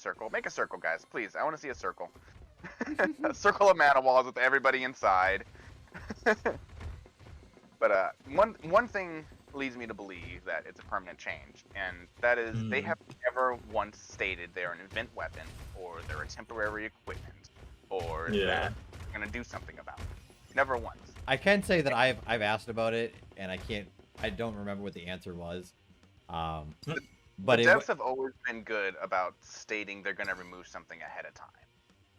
circle. Make a circle, guys, please. I want to see a circle. A circle of mana walls with everybody inside. But one thing leads me to believe that it's a permanent change, and that is they have never once stated they're an event weapon, or they're a temporary equipment, or that they're gonna do something about it. Never once. I can say that I've asked about it, and I don't remember what the answer was. But the devs have always been good about stating they're gonna remove something ahead of time.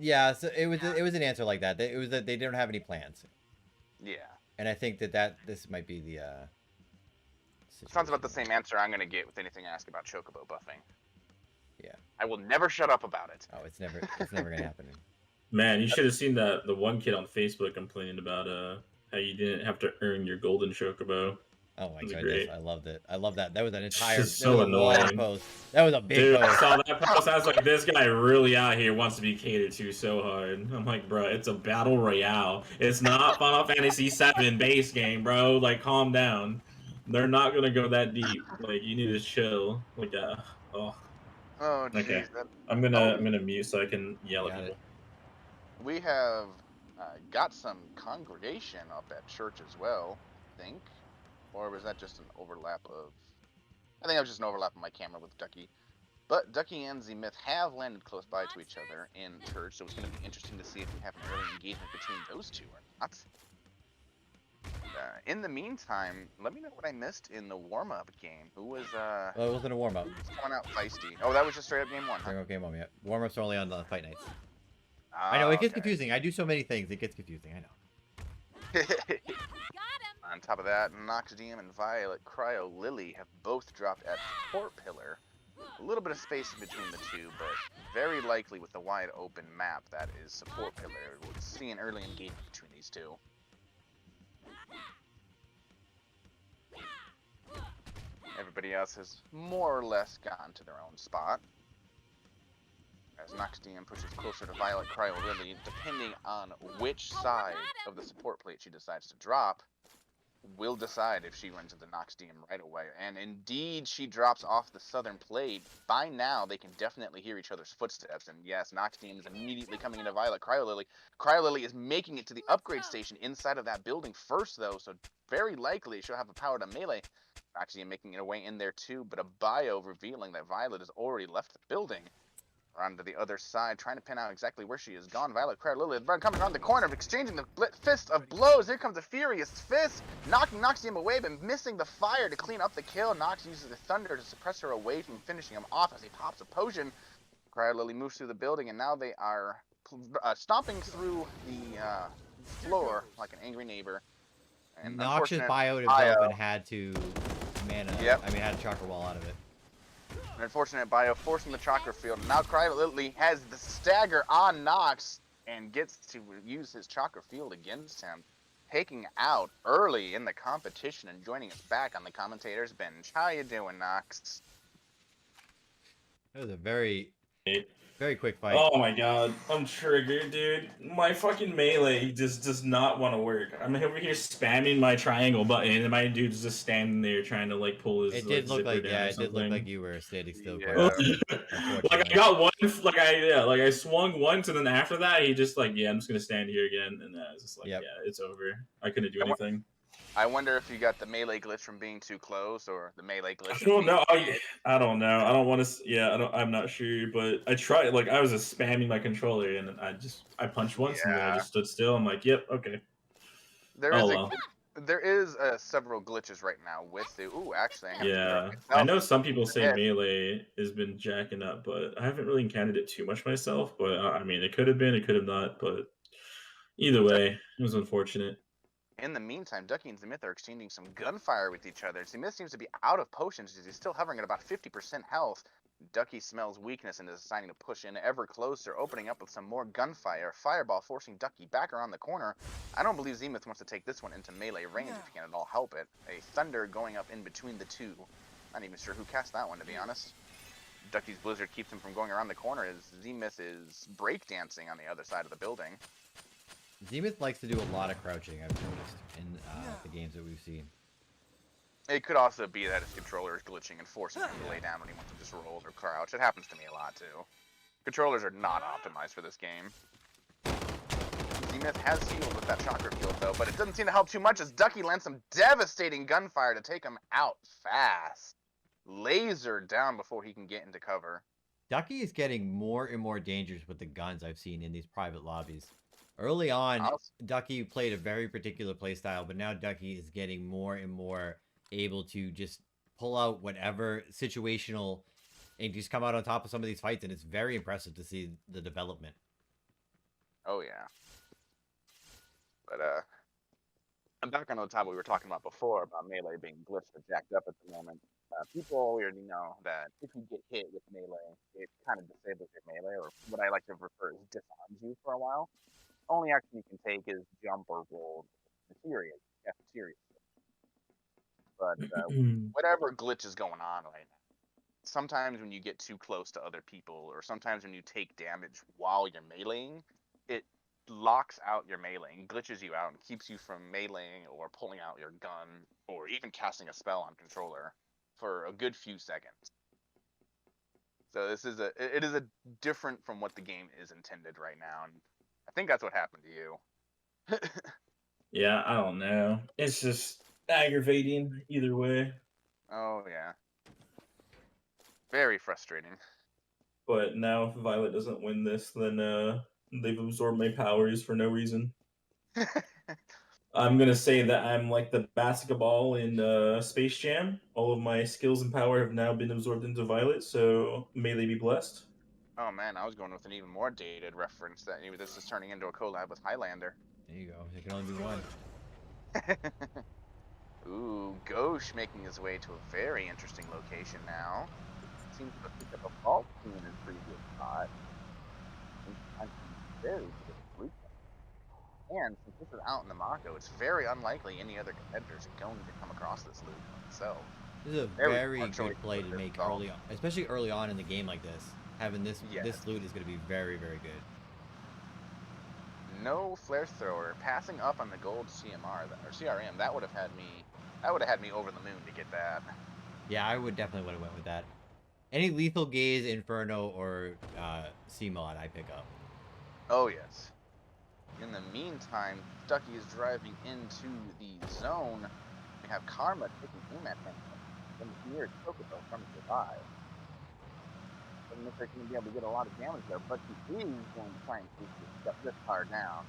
Yeah, so it was an answer like that. It was that they didn't have any plans. Yeah. And I think that this might be the sounds about the same answer I'm gonna get with anything I ask about Chocobo buffing. Yeah. I will never shut up about it. Oh, it's never gonna happen. Man, you should have seen the one kid on Facebook complaining about how you didn't have to earn your golden Chocobo. Oh my goodness, great. I loved it. I love that. That was an entire so annoying post. That was a big Dude, post. I saw that post. I was like, this guy really out here wants to be catered to so hard. I'm like, bro, it's a battle royale. It's not Final Fantasy VII base game, bro. Like, calm down. They're not gonna go that deep. Like, you need to chill. Like, oh. Oh, geez. Okay. I'm gonna mute so I can yell at people. We have got some congregation up at church as well, I think. Or was that just an overlap of... I think that was just an overlap of my camera with Ducky. But Ducky and Z-Myth have landed close by to each other in church, so it's going to be interesting to see if we have an early engagement between those two or not. In the meantime, let me know what I missed in the warm-up game. Who was, Well, it wasn't a warm-up. Coming out feisty. Oh, that was just straight-up game one, huh? Straight-up game one, yeah. Warm-ups are only on the fight nights. I know, it gets confusing. I do so many things, it gets confusing, I know. On top of that, Nox DM and Violet Cryo Lily have both dropped at support pillar. A little bit of space in between the two, but very likely with the wide open map that is support pillar, we'll see an early engagement between these two. Everybody else has more or less gotten to their own spot. As Nox DM pushes closer to Violet Cryo Lily, depending on which side of the support plate she decides to drop, will decide if she runs into Nox DM right away. And indeed, she drops off the southern plate. By now, they can definitely hear each other's footsteps. And yes, Nox DM is immediately coming into Violet Cryo Lily. Cryo Lily is making it to the upgrade station inside of that building first, though, so very likely she'll have a power to melee. Nox DM making it away in there too, but a bio revealing that Violet has already left the building. On to the other side, trying to pin out exactly where she is gone. Violet Cryo Lily coming around the corner, exchanging the fist of blows. Here comes a furious fist, knocking Nox DM away, but missing the fire to clean up the kill. Nox uses the thunder to suppress her away from finishing him off as he pops a potion. Cryo Lily moves through the building, and now they are stomping through the floor like an angry neighbor. And Nox's bio development had to mana. Yep. I mean, had a chakra wall out of it. An unfortunate bio forcing the chakra field. Now Cryo Lily has the stagger on Nox and gets to use his chakra field against him, taking out early in the competition and joining us back on the commentator's bench. How you doing, Nox? That was a very quick fight. Oh my god, I'm triggered, dude. My fucking melee just does not want to work. I'm over here spamming my triangle button, and my dude's just standing there trying to like pull his. It did look like it did look like you were standing still. Yeah. Like I got one, like I swung once, and then after that, he just like, yeah, I'm just gonna stand here again, and I was just like, yeah, it's over. I couldn't do anything. I wonder if you got the melee glitch from being too close, or the melee glitch. I don't know. I don't know. I don't want to. Yeah, I'm not sure. But I tried. Like I was just spamming my controller, and I punched once, and then I just stood still. I'm like, yep, okay. There is several glitches right now with the. Ooh, actually. I know some people say melee has been jacking up, but I haven't really encountered it too much myself. But I mean, it could have been, it could have not. But either way, it was unfortunate. In the meantime, Ducky and Z-Myth are exchanging some gunfire with each other. Z-Myth seems to be out of potions as he's still hovering at about 50% health. Ducky smells weakness and is deciding to push in ever closer, opening up with some more gunfire. Fireball forcing Ducky back around the corner. I don't believe Z-Myth wants to take this one into melee range if he can at all help it. A thunder going up in between the two. Not even sure who cast that one, to be honest. Ducky's Blizzard keeps him from going around the corner as Z-Myth is breakdancing on the other side of the building. Z-Myth likes to do a lot of crouching, I've noticed, in the games that we've seen. It could also be that his controller is glitching and forcing him to lay down when he wants to just roll or crouch. It happens to me a lot, too. Controllers are not optimized for this game. Zenith has healed with that chakra field though, but it doesn't seem to help too much as Ducky lands some devastating gunfire to take him out fast. Laser down before he can get into cover. Ducky is getting more and more dangerous with the guns I've seen in these private lobbies. Early on, Ducky played a very particular playstyle, but now Ducky is getting more and more able to just pull out whatever situational and just come out on top of some of these fights, and it's very impressive to see the development. Oh, yeah. But, I'm back on the topic we were talking about before, about Melee being glitched or jacked up at the moment. People already know that if you get hit with Melee, it kind of disables your Melee, or what I like to refer as disarms you for a while. Only action you can take is jump or roll cafeteria. But whatever glitch is going on right now, sometimes when you get too close to other people, or sometimes when you take damage while you're meleeing, it locks out your meleeing, glitches you out, and keeps you from meleeing or pulling out your gun, or even casting a spell on controller for a good few seconds. So it is a different from what the game is intended right now, and I think that's what happened to you. Yeah, I don't know. It's just aggravating either way. Oh yeah. Very frustrating. But now if Violet doesn't win this, then they've absorbed my powers for no reason. I'm gonna say that I'm like the basketball in Space Jam. All of my skills and power have now been absorbed into Violet, so may they be blessed. Oh man, I was going with an even more dated reference that maybe this is turning into a collab with Highlander. There you go. There can only be one. Ooh, Ghosh making his way to a very interesting location now. Seems to have picked up a fault in his previous spot. And very good blueprint. And since this is out in the Mako, it's very unlikely any other competitors are going to come across this loot themselves. This is a very good play to make early on, especially early on in the game like this. Having this loot is going to be very, very good. No flare thrower, passing up on the gold CMR or CRM. That would have had me over the moon to get that. Yeah, I would definitely would have went with that. Any lethal gaze, Inferno, or C-mod I pick up. Oh yes. In the meantime, Ducky is driving into the zone. We have Karma taking aim at him. And the nearest Chocobo from survive. Doesn't look like he's going to be able to get a lot of damage there, but he is going to try and step this car down.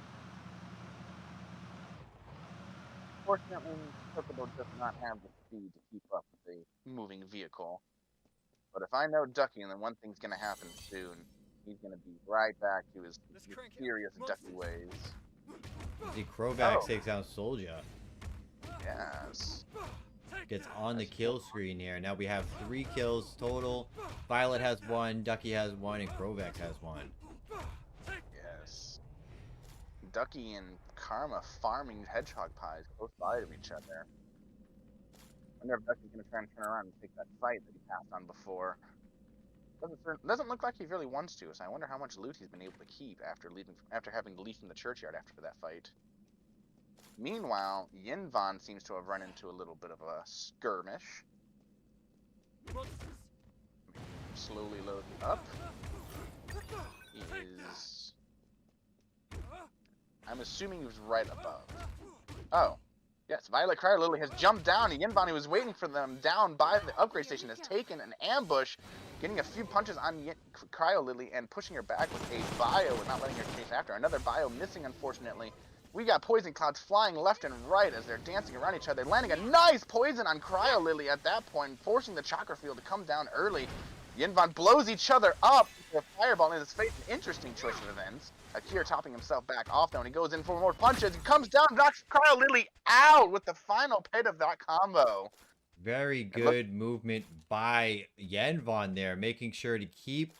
Fortunately, Chocobo does not have the speed to keep up with a moving vehicle. But if I know Ducky, then one thing's going to happen soon. He's going to be right back to his serious Ducky ways. The Krovax takes down Soldier. Yes. Gets on the kill screen here. Now we have 3 kills total. Violet has 1, Ducky has 1, and Krovax has 1. Yes. Ducky and Karma farming hedgehog pies close by to each other. I wonder if Ducky's going to try and turn around and take that fight that he passed on before. Doesn't look like he really wants to, so I wonder how much loot he's been able to keep after having to leave from the churchyard after that fight. Meanwhile, Yinvan seems to have run into a little bit of a skirmish. Slowly loading up. He is... I'm assuming he was right above. Oh. Yes, Violet Cryo has jumped down, and Yinvan, who was waiting for them down by the upgrade station, has taken an ambush, getting a few punches on Cryo Lily and pushing her back with a bio and not letting her chase after. Another bio missing, unfortunately. We got poison clouds flying left and right as they're dancing around each other, landing a nice poison on Cryo Lily at that point, forcing the chakra field to come down early. Yinvan blows each other up with a fireball in his face. An interesting choice of events. Akir topping himself back off now, and he goes in for more punches. He comes down, knocks Cryo Lily out with the final pit of that combo. Very good movement by Yinvan there, making sure to keep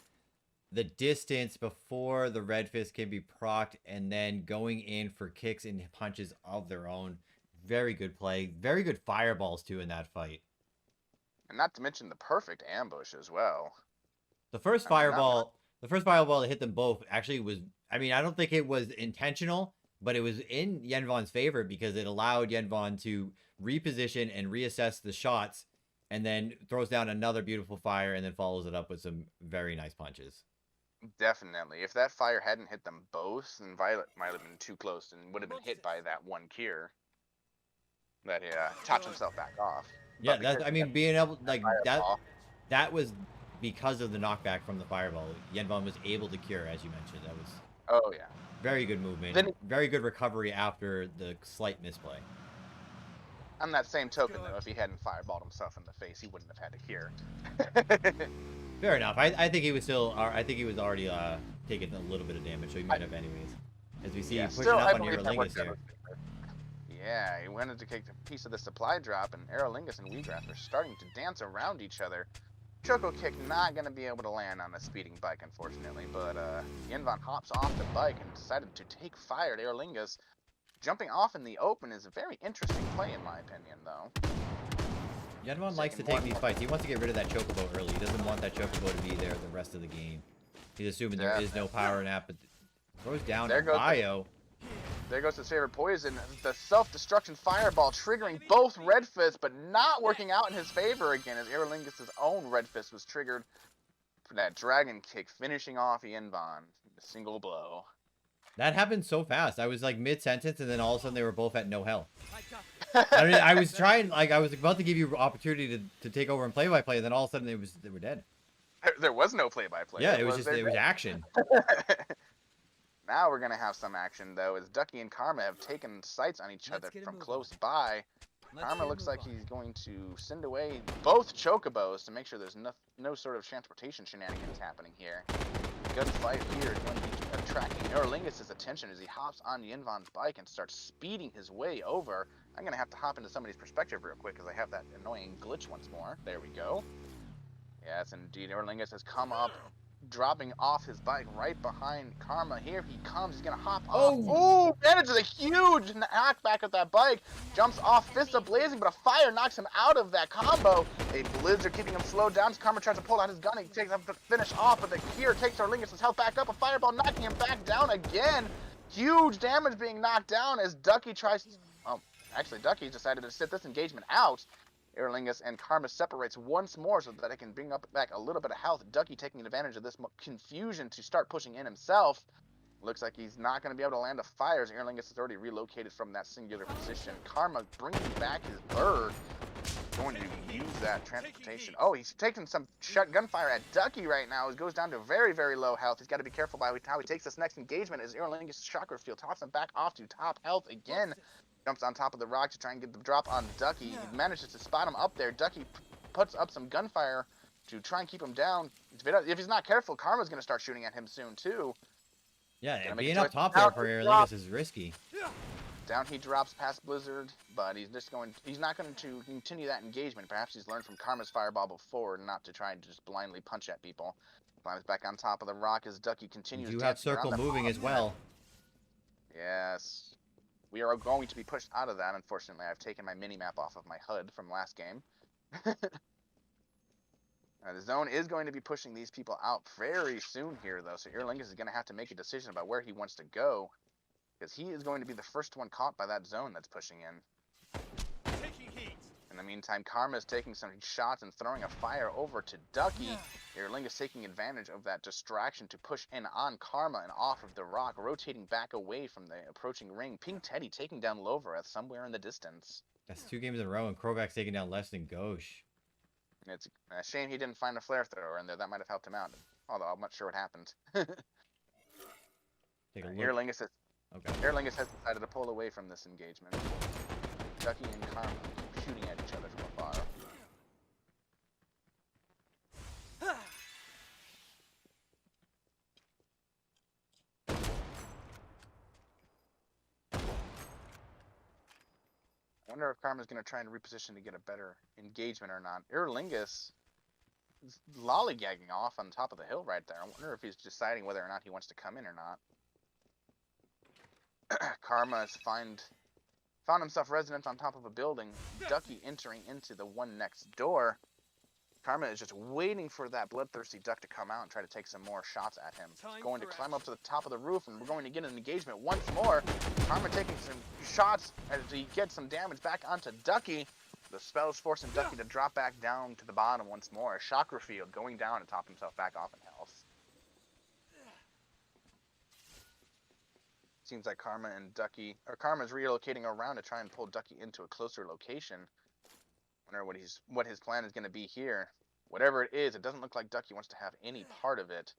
the distance before the Red Fist can be procced, and then going in for kicks and punches of their own. Very good play. Very good fireballs, too, in that fight. And not to mention the perfect ambush as well. The first fireball that hit them both actually was, I mean, I don't think it was intentional, but it was in Yinvan's favor because it allowed Yinvan to reposition and reassess the shots, and then throws down another beautiful fire and then follows it up with some very nice punches. Definitely. If that fire hadn't hit them both, then Violet might have been too close and would have been hit by that one cure that he topped himself back off. Yeah, But that's. because I he mean, had being able like that. fireball, That was because of the knockback from the fireball. Yenvon was able to cure, as you mentioned. That was oh yeah. very good movement. Then Very good recovery after the slight misplay. on that same token, though, if he hadn't fireballed himself in the face, he wouldn't have had to cure. Fair enough. I think he was still. I think he was already taking a little bit of damage, so he might have anyways. As we see, Yeah, pushing still, up I on believe that Aerolingus worked out here. in his favor. Yeah, he wanted to take a piece of the supply drop, and Aerolingus and Wheatgrass are starting to dance around each other. Choco Kick not going to be able to land on a speeding bike, unfortunately, but Yenvon hops off the bike and decided to take fire at Aerolingus. Jumping off in the open is a very interesting play, in my opinion, though. Yenvon likes to take these fights. He wants to get rid of that Chocobo early. He doesn't want that Chocobo to be there the rest of the game. He's assuming there is no power nap, but throws down Bio. There goes his favorite poison, the self-destruction fireball triggering both Red Fists, but not working out in his favor again, as Aerolingus' own Red Fist was triggered for that Dragon Kick, finishing off Yenvon with a single blow. That happened so fast. I was like mid-sentence, and then all of a sudden they were both at no health. I mean, I was trying, like, I was about to give you opportunity to take over and play-by-play, and then all of a sudden they were dead. There was no play-by-play. Yeah, it was action. Now we're going to have some action, though, as Ducky and Karma have taken sights on each other from close by. Karma looks like he's going to send away both Chocobos to make sure there's no sort of transportation shenanigans happening here. Gunfight here is going to be attracting Aerolingus' attention as he hops on Yenvon's bike and starts speeding his way over. I'm going to have to hop into somebody's perspective real quick because I have that annoying glitch once more. There we go. Yes, indeed. Aerolingus has come up, dropping off his bike right behind Karma. Here he comes. He's going to hop off. Oh, manages a huge knockback of that bike. Jumps off, fists are blazing, but a fire knocks him out of that combo. A blizzard keeping him slowed down. Karma tries to pull out his gun. He takes up to finish off, but the cure takes Aerolingus' health back up. A fireball knocking him back down again. Huge damage being knocked down as Ducky tries to... Oh, actually, Ducky decided to sit this engagement out. Aerolingus and Karma separates once more so that it can bring up back a little bit of health. Ducky taking advantage of this confusion to start pushing in himself. Looks like he's not going to be able to land a fire as Aerolingus is already relocated from that singular position. Karma bringing back his bird. Going to use that transportation. Oh, he's taking some gunfire at Ducky right now. He goes down to very, very low health. He's got to be careful by how he takes this next engagement as Aerolingus' chakra field tops him back off to top health again. Jumps on top of the rock to try and get the drop on Ducky. He manages to spot him up there. Ducky puts up some gunfire to try and keep him down. If he's not careful, Karma's going to start shooting at him soon, too. Yeah, being up top there for Aerolingus is risky. Down he drops past Blizzard, but he's not going to continue that engagement. Perhaps he's learned from Karma's fireball before not to try and just blindly punch at people. Climbs back on top of the rock as Ducky continues. You have circle moving as well. Yes. We are going to be pushed out of that, unfortunately. I've taken my mini-map off of my HUD from last game. The zone is going to be pushing these people out very soon here, though, so Aerolingus is going to have to make a decision about where he wants to go, because he is going to be the first one caught by that zone that's pushing in. In the meantime, Karma is taking some shots and throwing a fire over to Ducky. Aerolingus taking advantage of that distraction to push in on Karma and off of the rock, rotating back away from the approaching ring. Pink Teddy taking down Lovereth somewhere in the distance. That's 2 games in a row, and Krovak's taking down less than Gauche. It's a shame he didn't find a flare thrower in there. That might have helped him out, although I'm not sure what happened. Take a look. Aerolingus has decided to pull away from this engagement. Ducky and Karma keep shooting at each other from afar. I wonder if Karma's going to try and reposition to get a better engagement or not. Aerolingus is lollygagging off on top of the hill right there. I wonder if he's deciding whether or not he wants to come in or not. Karma has found himself resident on top of a building. Ducky entering into the one next door. Karma is just waiting for that bloodthirsty duck to come out and try to take some more shots at him. He's going to climb up to the top of the roof, and we're going to get an engagement once more. Karma taking some shots as he gets some damage back onto Ducky. The spell is forcing Ducky to drop back down to the bottom once more. Chakra field going down and top himself back off in health. seems like Karma and Ducky, or Karma's relocating around to try and pull Ducky into a closer location. Wonder what his plan is going to be here. Whatever it is, it doesn't look like Ducky wants to have any part of it.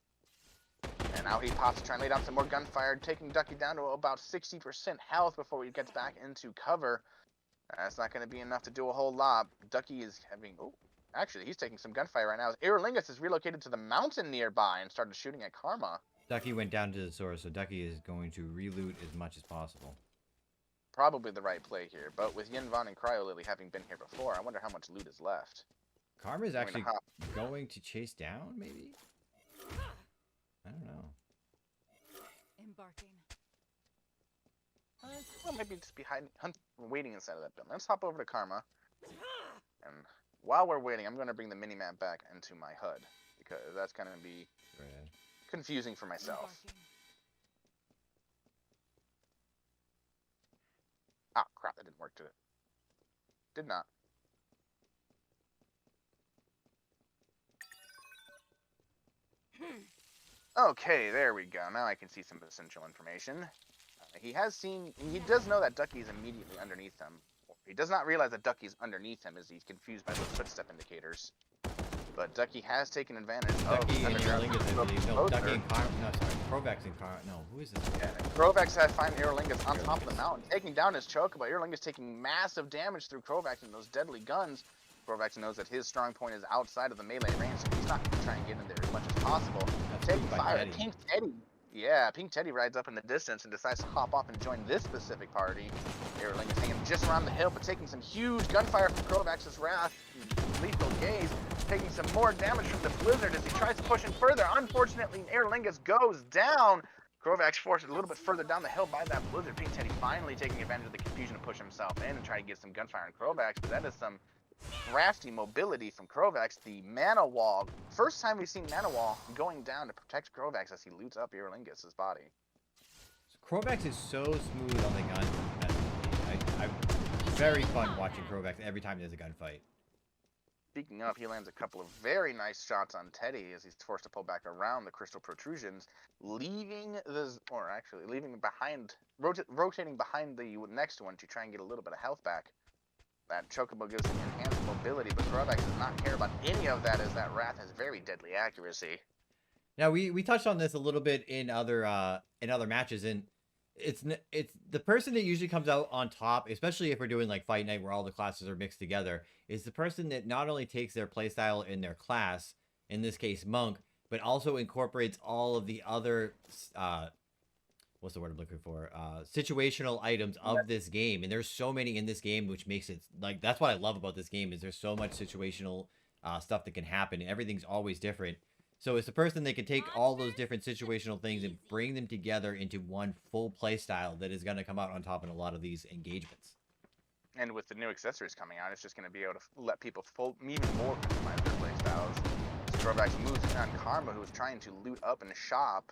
And now he pops to try and lay down some more gunfire, taking Ducky down to about 60% health before he gets back into cover. That's not going to be enough to do a whole lot. Ducky is having... Oh, actually, he's taking some gunfire right now. Aerolingus is relocated to the mountain nearby and started shooting at Karma. Ducky went down to the source, so Ducky is going to reloot as much as possible. Probably the right play here, but with Yinvan and Cryo Lily having been here before, I wonder how much loot is left. Karma is actually going to chase down, maybe? I don't know. Embarking. Well, maybe just be waiting inside of that building. Let's hop over to Karma. And while we're waiting, I'm going to bring the mini-map back into my HUD, because that's going to be confusing for myself. Embarking. Ah, crap, that didn't work, did it? Did not. Okay, there we go. Now I can see some essential information. He does know that Ducky is immediately underneath him. He does not realize that Ducky is underneath him as he's confused by those footstep indicators. But Ducky has taken advantage Ducky of and Aerolingus, I believe. No, Ducky Ducky and Karma. No, sorry. Provex and Karma. No, who is this? Yeah, Krovax has find Aerolingus on top of the mountain, taking down his Chocobo. Aerolingus taking massive damage through Krovax and those deadly guns. Krovax knows that his strong point is outside of the melee range, so he's not going to try and get in there as much as possible. Taking fire, Pink Teddy. Yeah, Pink Teddy rides up in the distance and decides to hop off and join this specific party. Aerolingus hanging just around the hill, but taking some huge gunfire from Krovax's Wrath. Lethal Gaze, taking some more damage from the Blizzard as he tries to push in further. Unfortunately, Aerolingus goes down. Krovax forced a little bit further down the hill by that Blizzard. Pink Teddy finally taking advantage of the confusion to push himself in and try to get some gunfire on Krovax, but that is some crafty mobility from Krovax. The mana wall, first time we've seen mana wall going down to protect Krovax as he loots up Aerolingus' body. Krovax is so smooth on the gun. I'm very fun watching Krovax every time there's a gunfight. Speaking of, he lands a couple of very nice shots on Teddy as he's forced to pull back around the crystal protrusions, leaving behind, rotating behind the next one to try and get a little bit of health back. That Chocobo gives him enhanced mobility, but Krovax does not care about any of that as that Wrath has very deadly accuracy. Now we touched on this a little bit in other matches, and it's the person that usually comes out on top, especially if we're doing like Fight Night where all the classes are mixed together, is the person that not only takes their playstyle in their class, in this case Monk, but also incorporates all of the other what's the word I'm looking for? Situational items of this game. And there's so many in this game, which makes it like, that's what I love about this game, is there's so much situational stuff that can happen and everything's always different. So it's the person that can take all those different situational things and bring them together into one full play style that is going to come out on top in a lot of these engagements. And with the new accessories coming out, it's just going to be able to let people even more customize their play styles. Krovax moves in on Karma, who is trying to loot up in the shop,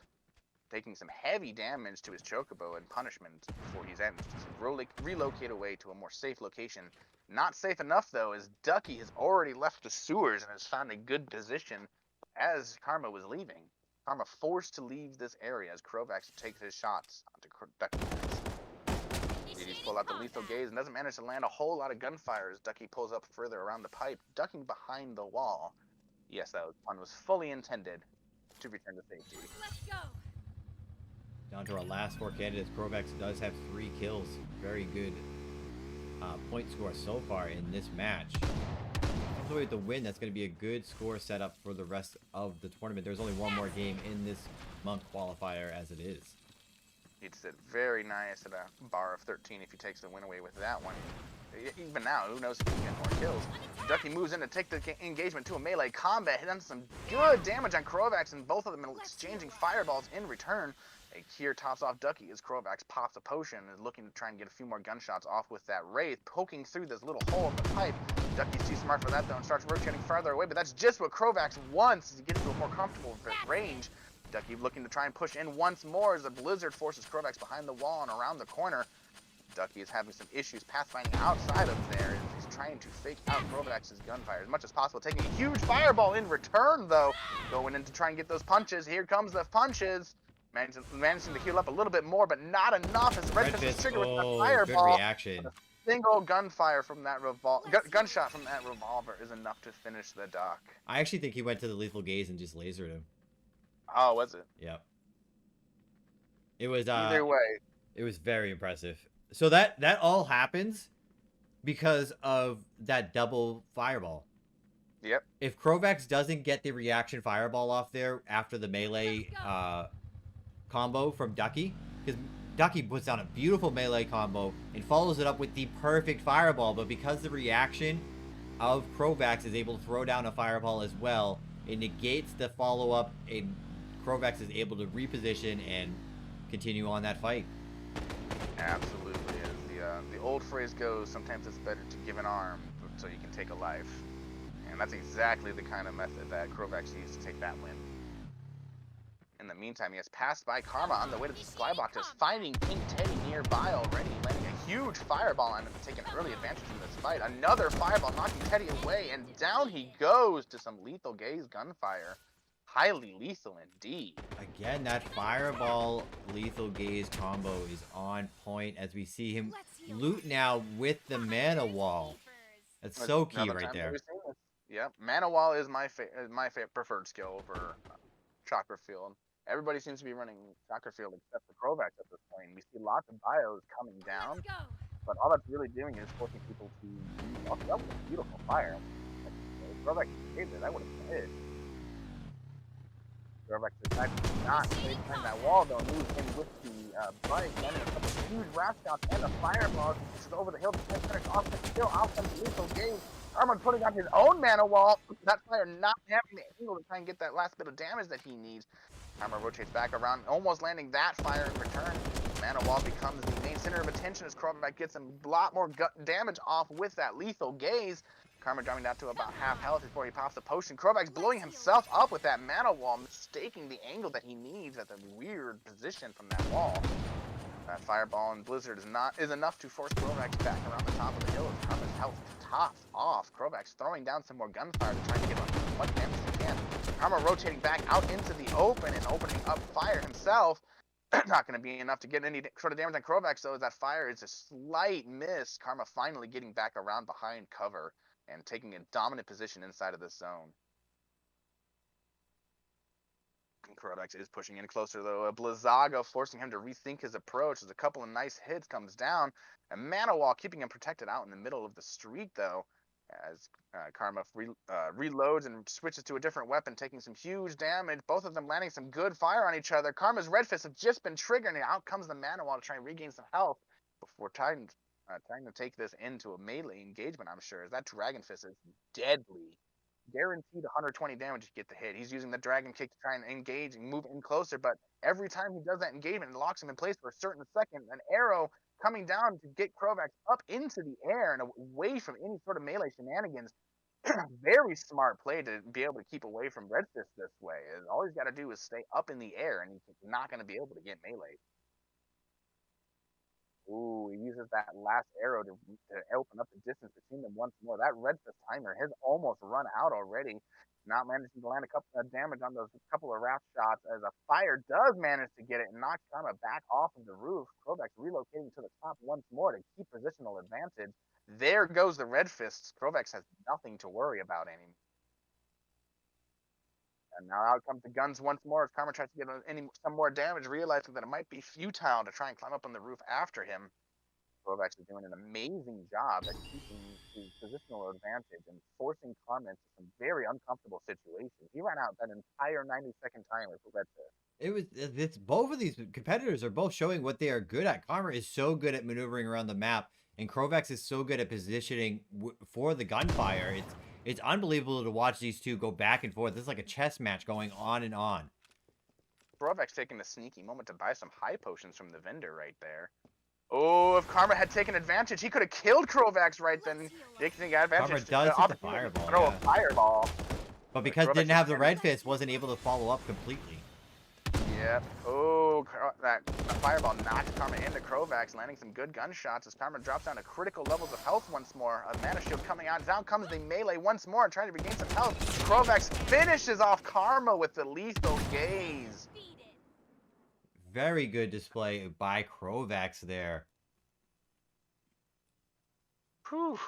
taking some heavy damage to his Chocobo in punishment before he's able to relocate away to a more safe location. Not safe enough, though, as Ducky has already left the sewers and has found a good position as Karma was leaving. Karma forced to leave this area as Krovax takes his shots onto Ducky. He's pulled out the Lethal Gaze and doesn't manage to land a whole lot of gunfire as Ducky pulls up further around the pipe, ducking behind the wall. Yes, that one was fully intended to return to safety. Let's go. Down to our last 4 candidates. Krovax does have 3 kills. Very good point score so far in this match. Also with the win, that's going to be a good score setup for the rest of the tournament. There's only one more game in this Monk qualifier as it is. He'd sit very nice at a bar of 13 if he takes the win away with that one. Even now, who knows if he can get more kills. Ducky moves in to take the engagement to a melee combat, hitting some good damage on Krovax, and both of them exchanging fireballs in return. Here tops off Ducky as Krovax pops a potion and is looking to try and get a few more gunshots off with that Wraith, poking through this little hole in the pipe. Ducky's too smart for that though and starts rotating farther away, but that's just what Krovax wants as he gets to a more comfortable range. Ducky looking to try and push in once more as the Blizzard forces Krovax behind the wall and around the corner. Ducky is having some issues pathfinding outside of there as he's trying to fake out Krovax's gunfire as much as possible, taking a huge fireball in return though, going in to try and get those punches. Here comes the punches. Managing to heal up a little bit more, but not enough as Red Fist is triggered with the good fireball. reaction. Single gunfire from that gunshot from that revolver is enough to finish the Duck. I actually think he went to the lethal gaze and just lasered him. Oh, was it? Yep. It was Either way. It was very impressive. So that all happens because of that double fireball. Yep. If Krovax doesn't get the reaction fireball off there after the melee combo from Ducky, because Ducky puts down a beautiful melee combo and follows it up with the perfect fireball, but because the reaction of Krovax is able to throw down a fireball as well, it negates the follow-up, and Krovax is able to reposition and continue on that fight. Absolutely. As the old phrase goes, sometimes it's better to give an arm so you can take a life. And that's exactly the kind of method that Krovax used to take that win. In the meantime, he has passed by Karma on the way to the supply boxes, finding King Teddy nearby already, landing a huge fireball on him to take an early advantage in this fight. Another fireball knocking Teddy away, and down he goes to some lethal gaze gunfire. Highly lethal indeed. Again, that fireball lethal gaze combo is on point as we see him loot now with the mana wall. That's so key right there. Yep, mana wall is my preferred skill over Chakra Field. Everybody seems to be running Chakra Field except for Krovax at this point. We see lots of bios coming down, but all that's really doing is forcing people to use off. That was a beautiful fire. Krovax saved it. That would have been it. Krovax decided to not stay behind that wall, though, moves in with the bike, landing a couple of huge wrap shots and a fireball. Pushes over the hill to finish off the kill. Out comes lethal gaze. Armor putting on his own mana wall. That fire not having the angle to try and get that last bit of damage that he needs. Armor rotates back around, almost landing that fire in return. Mana wall becomes the main center of attention as Krovax gets a lot more damage off with that lethal gaze. Karma dropping down to about half health before he pops the potion. Krovax blowing himself up with that mana wall, mistaking the angle that he needs at the weird position from that wall. That fireball and blizzard is enough to force Krovax back around the top of the hill as Karma's health tops off. Krovax throwing down some more gunfire to try to get as much damage as he can. Karma rotating back out into the open and opening up fire himself. Not going to be enough to get any sort of damage on Krovax, though, as that fire is a slight miss. Karma finally getting back around behind cover and taking a dominant position inside of the zone. Krovax is pushing in closer, though. Blizzaga forcing him to rethink his approach as a couple of nice hits comes down. A mana wall keeping him protected out in the middle of the street, though, as Karma reloads and switches to a different weapon, taking some huge damage. Both of them landing some good fire on each other. Karma's Red Fist have just been triggered, and out comes the mana wall to try and regain some health before trying to take this into a melee engagement, I'm sure, as that Dragon Fist is deadly. Guaranteed 120 damage to get the hit. He's using the Dragon Kick to try and engage and move in closer, but every time he does that engagement, it locks him in place for a certain second. An arrow coming down to get Krovax up into the air and away from any sort of melee shenanigans. Very smart play to be able to keep away from Red Fist this way. All he's got to do is stay up in the air, and he's not going to be able to get melee. Ooh, he uses that last arrow to open up the distance between them once more. That Red Fist timer has almost run out already. Not managing to land a couple of damage on those couple of wrap shots as a fire does manage to get it and knocks Karma back off of the roof. Krovax relocating to the top once more to keep positional advantage. There goes the Red Fists. Krovax has nothing to worry about anymore. And now out comes the guns once more as Karma tries to get some more damage, realizing that it might be futile to try and climb up on the roof after him. Krovax is doing an amazing job at keeping his positional advantage and forcing Karma into some very uncomfortable situations. He ran out that entire 90-second timer for Red Fist. It's both of these competitors are both showing what they are good at. Karma is so good at maneuvering around the map, and Krovax is so good at positioning for the gunfire. It's unbelievable to watch these two go back and forth. This is like a chess match going on and on. Krovax taking a sneaky moment to buy some high potions from the vendor right there. Oh, if Karma had taken advantage, he could have killed Krovax right then. Taking advantage. Karma does hit the fireball. Throw a fireball. But because it didn't have the Red Fist, wasn't able to follow up completely. Yep. Oh, that fireball knocked Karma into Krovax, landing some good gunshots as Karma drops down to critical levels of health once more. A mana shield coming out. Down comes the melee once more, trying to regain some health. Krovax finishes off Karma with the lethal gaze. Very good display by Krovax there. Whew.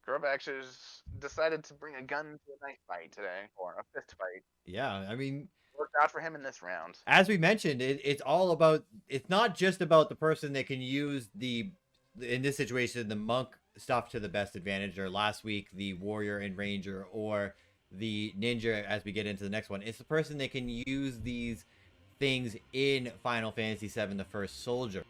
Grovax has decided to bring a gun to a knife fight today, or a fist fight. Yeah, I mean, Worked out for him in this round. as we mentioned, it's all about, it's not just about the person that can use in this situation, the monk stuff to the best advantage, or last week, the warrior and ranger, or the ninja as we get into the next one. It's the person that can use these things in Final Fantasy VII, the first soldier.